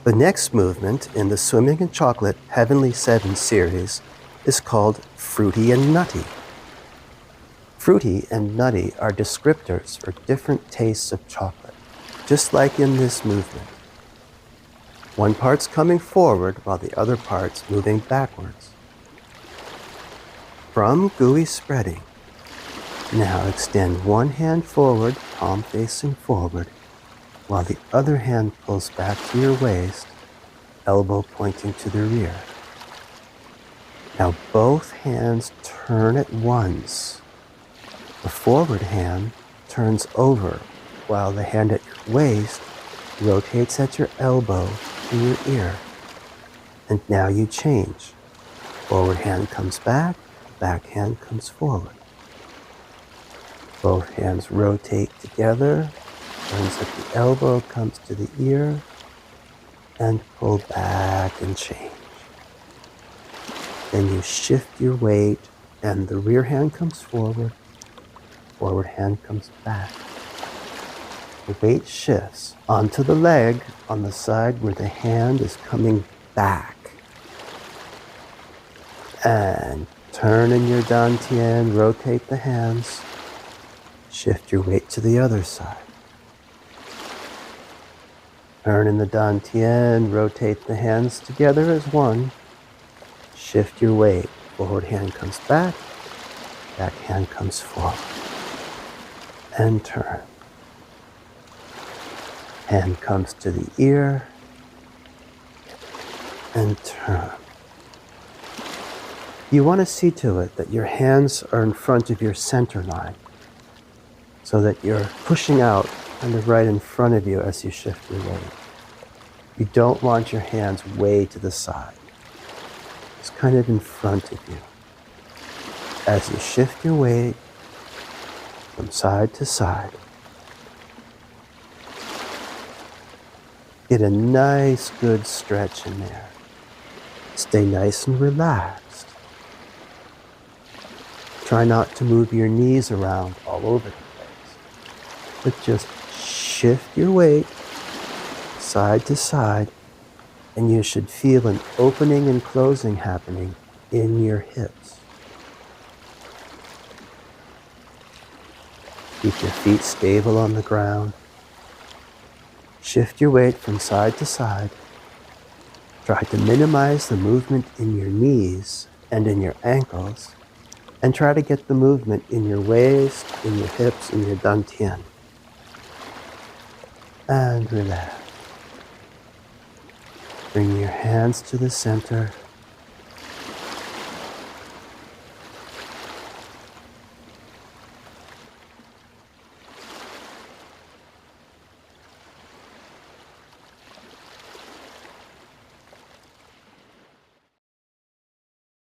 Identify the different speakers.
Speaker 1: The next movement in the Swimming in Chocolate Heavenly 7 series is called Fruity and Nutty. Fruity and nutty are descriptors for different tastes of chocolate, just like in this movement. One part's coming forward while the other part's moving backwards. From gooey spreading, now extend one hand forward, palm facing forward, while the other hand pulls back to your waist, elbow pointing to the rear. Now both hands turn at once. The forward hand turns over, while the hand at your waist rotates at your elbow to your ear. And now you change. Forward hand comes back, back hand comes forward. Both hands rotate together, turns at the elbow, comes to the ear, and pull back and change. Then you shift your weight, and the rear hand comes forward, forward hand comes back. The weight shifts onto the leg on the side where the hand is coming back. And turn in your dantian, rotate the hands, shift your weight to the other side. Turn in the dantian, rotate the hands together as one, shift your weight. Forward hand comes back hand comes forward. And turn. Hand comes to the ear, and turn. You want to see to it that your hands are in front of your center line, so that you're pushing out kind of right in front of you as you shift your weight. You don't want your hands way to the side. It's kind of in front of you. As you shift your weight from side to side, get a nice, good stretch in there. Stay nice and relaxed. Try not to move your knees around all over the place, but just shift your weight side to side, and you should feel an opening and closing happening in your hips. Keep your feet stable on the ground. Shift your weight from side to side. Try to minimize the movement in your knees and in your ankles, and try to get the movement in your waist, in your hips, in your dantian. And relax. Bring your hands to the center.